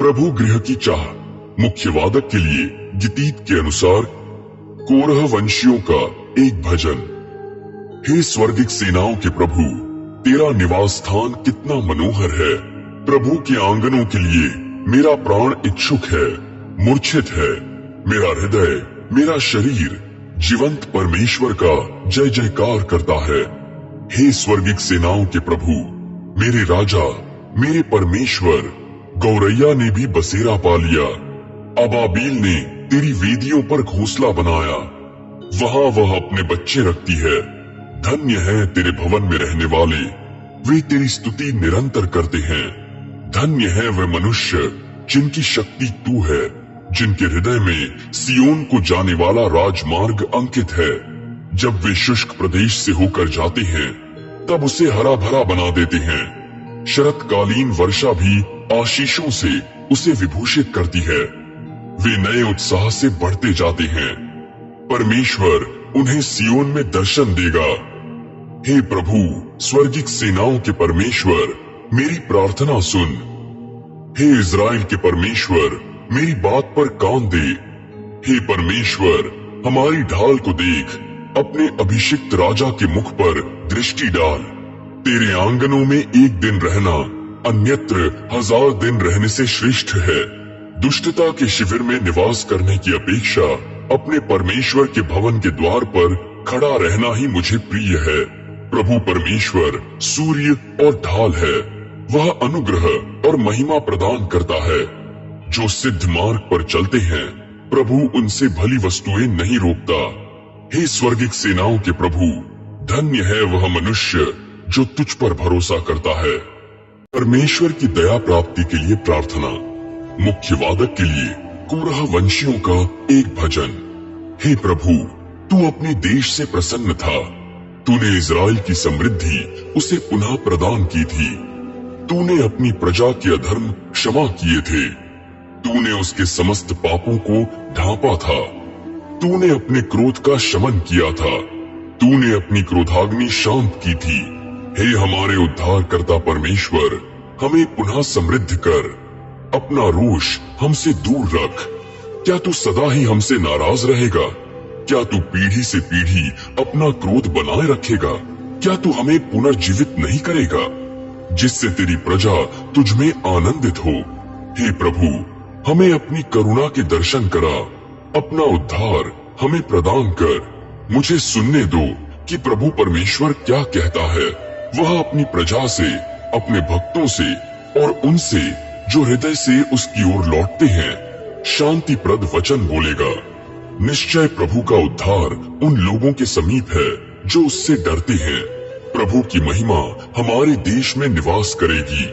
प्रभु गृह की चाह। मुख्य वादक के लिए गीतीत के अनुसार कोरह वंशियों का एक भजन। हे स्वर्गिक सेनाओं के प्रभु, तेरा निवास स्थान कितना मनोहर है। प्रभु के आंगनों के लिए मेरा प्राण इच्छुक है, मूर्छित है। मेरा हृदय, मेरा शरीर जीवंत परमेश्वर का जय जयकार करता है। हे स्वर्गिक सेनाओं के प्रभु, मेरे राजा, मेरे परमेश्वर, गौरैया ने भी बसेरा पा लिया। अबाबील ने तेरी वेदियों पर घोंसला बनाया, वहां वह अपने बच्चे रखती है। धन्य है तेरे भवन में रहने वाले, वे तेरी स्तुति निरंतर करते हैं। धन्य है वे मनुष्य जिनकी शक्ति तू है, जिनके हृदय में सियोन को जाने वाला राजमार्ग अंकित है। जब वे शुष्क प्रदेश से होकर जाते हैं, तब उसे हरा भरा बना देते हैं। शरतकालीन वर्षा भी आशीषों से उसे विभूषित करती है। वे नए उत्साह से बढ़ते जाते हैं। परमेश्वर उन्हें सियोन में दर्शन देगा। हे प्रभु, स्वर्गिक सेनाओं के परमेश्वर, मेरी प्रार्थना सुन। हे इज़राइल के परमेश्वर, मेरी बात पर कान दे। हे परमेश्वर, हमारी ढाल को देख, अपने अभिषिक्त राजा के मुख पर दृष्टि डाल। तेरे आंगनों में एक दिन रहना अन्यत्र 1000 दिन रहने से श्रेष्ठ है। दुष्टता के शिविर में निवास करने की अपेक्षा अपने परमेश्वर के भवन के द्वार पर खड़ा रहना ही मुझे प्रिय है। प्रभु परमेश्वर सूर्य और ढाल है, वह अनुग्रह और महिमा प्रदान करता है। जो सिद्ध मार्ग पर चलते हैं, प्रभु उनसे भली वस्तुएं नहीं रोकता। हे स्वर्गिक सेनाओं के प्रभु, धन्य है वह मनुष्य जो तुझ पर भरोसा करता है। परमेश्वर की दया प्राप्ति के लिए प्रार्थना। मुख्य वादक के लिए कोरह वंशियों का एक भजन। हे प्रभु, तू अपने देश से प्रसन्न था। तूने इज़राइल की समृद्धि उसे पुनः प्रदान की थी। तूने अपनी प्रजा के अधर्म क्षमा किए थे। तूने उसके समस्त पापों को ढांपा था। तूने अपने क्रोध का शमन किया था। तूने अपनी क्रोधाग्नि शांत की थी। हे हमारे उद्धारकर्ता परमेश्वर, हमें पुनः समृद्ध कर। अपना रोष हमसे दूर रख। क्या तू सदा ही हमसे नाराज रहेगा? क्या तू पीढ़ी से पीढ़ी अपना क्रोध बनाए रखेगा? क्या तू हमें पुनर्जीवित नहीं करेगा, जिससे तेरी प्रजा तुझ में आनंदित हो? हे प्रभु, हमें अपनी करुणा के दर्शन करा। अपना उद्धार हमें प्रदान कर। मुझे सुनने दो कि प्रभु परमेश्वर क्या कहता है। वह अपनी प्रजा से, अपने भक्तों से और उनसे जो हृदय से उसकी ओर लौटते हैं शांतिप्रद वचन बोलेगा। निश्चय प्रभु का उद्धार उन लोगों के समीप है जो उससे डरते हैं। प्रभु की महिमा हमारे देश में निवास करेगी।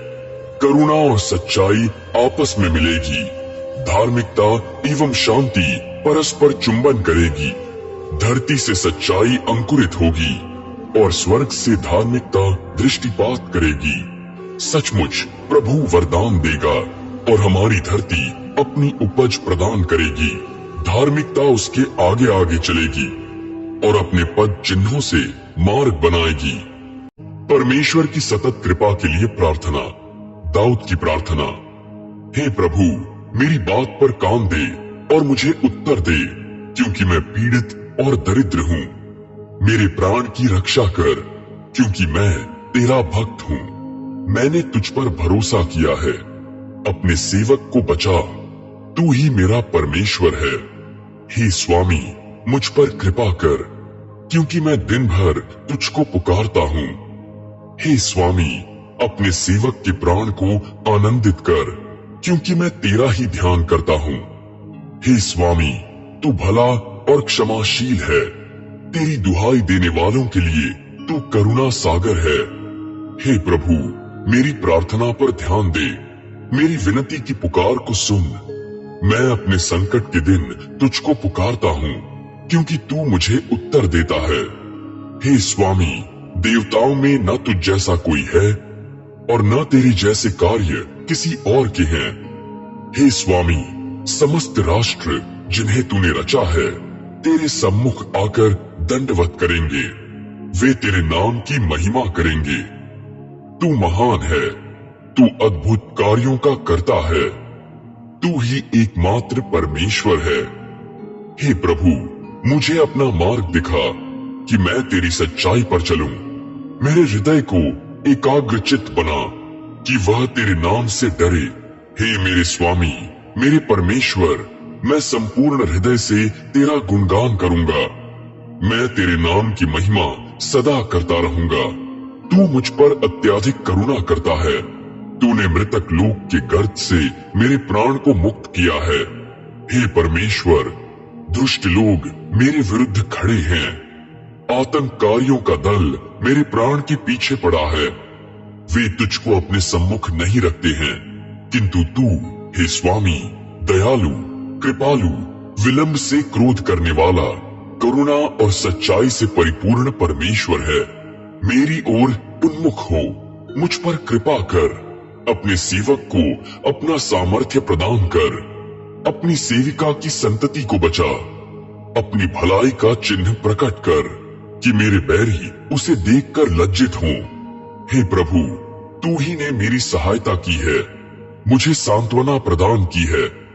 करुणा और सच्चाई आपस में मिलेगी। धार्मिकता एवं शांति परस्पर चुंबन करेगी। धरती से सच्चाई अंकुरित होगी और स्वर्ग से धार्मिकता दृष्टिपात करेगी। सचमुच प्रभु वरदान देगा और हमारी धरती अपनी उपज प्रदान करेगी। धार्मिकता उसके आगे आगे चलेगी और अपने पद चिन्हों से मार्ग बनाएगी। परमेश्वर की सतत कृपा के लिए प्रार्थना। दाऊद की प्रार्थना। हे प्रभु, मेरी बात पर कान दे और मुझे उत्तर दे, क्योंकि मैं पीड़ित और दरिद्र हूँ। मेरे प्राण की रक्षा कर, क्योंकि मैं तेरा भक्त हूँ। मैंने तुझ पर भरोसा किया है। अपने सेवक को बचा, तू ही मेरा परमेश्वर है। हे स्वामी, मुझ पर कृपा कर, क्योंकि मैं दिन भर तुझको पुकारता हूँ। हे स्वामी, अपने सेवक के प्राण को आनंदित कर, क्योंकि मैं तेरा ही ध्यान करता हूँ। हे स्वामी, तू भला और क्षमाशील है। तेरी दुहाई देने वालों के लिए तू करुणा सागर है। हे प्रभु, मेरी प्रार्थना पर ध्यान दे। मेरी विनती की पुकार को सुन। मैं अपने संकट के दिन तुझको पुकारता हूँ, क्योंकि तू मुझे उत्तर देता है। हे स्वामी, देवताओं में न तुझ जैसा कोई है और न तेरे जैसे कार्य किसी और के हैं। हे स्वामी, समस्त राष्ट्र जिन्हें तूने रचा है तेरे सम्मुख आकर दंडवत करेंगे। वे तेरे नाम की महिमा करेंगे। तू महान है, तू अद्भुत कार्यों का करता है। तू ही एकमात्र परमेश्वर है। हे प्रभु, मुझे अपना मार्ग दिखा कि मैं तेरी सच्चाई पर चलूं। मेरे हृदय को एकाग्रचित्त बना कि वह तेरे नाम से डरे। हे मेरे स्वामी, मेरे परमेश्वर, मैं संपूर्ण हृदय से तेरा गुणगान करूंगा। मैं तेरे नाम की महिमा सदा करता रहूंगा। तू मुझ पर अत्यधिक करुणा करता है। तूने मृतक लोक के गर्त से मेरे प्राण को मुक्त किया है। हे परमेश्वर, दुष्ट लोग मेरे विरुद्ध खड़े हैं। आतंककारियों का दल मेरे प्राण के पीछे पड़ा है। वे तुझको अपने सम्मुख नहीं रखते हैं, किंतु तू, हे स्वामी, दयालु, कृपालु, विलंब से क्रोध करने वाला, करुणा और सच्चाई से परिपूर्ण परमेश्वर है। मेरी ओर उन्मुख हो, मुझ पर कृपा कर। अपने सेवक को अपना सामर्थ्य प्रदान कर। अपनी सेविका की संतति को बचा। अपनी भलाई का चिन्ह प्रकट कर कि मेरे बैरी उसे देखकर लज्जित हों। हे प्रभु, तू ही ने मेरी सहायता की है, मुझे सांत्वना प्रदान की है।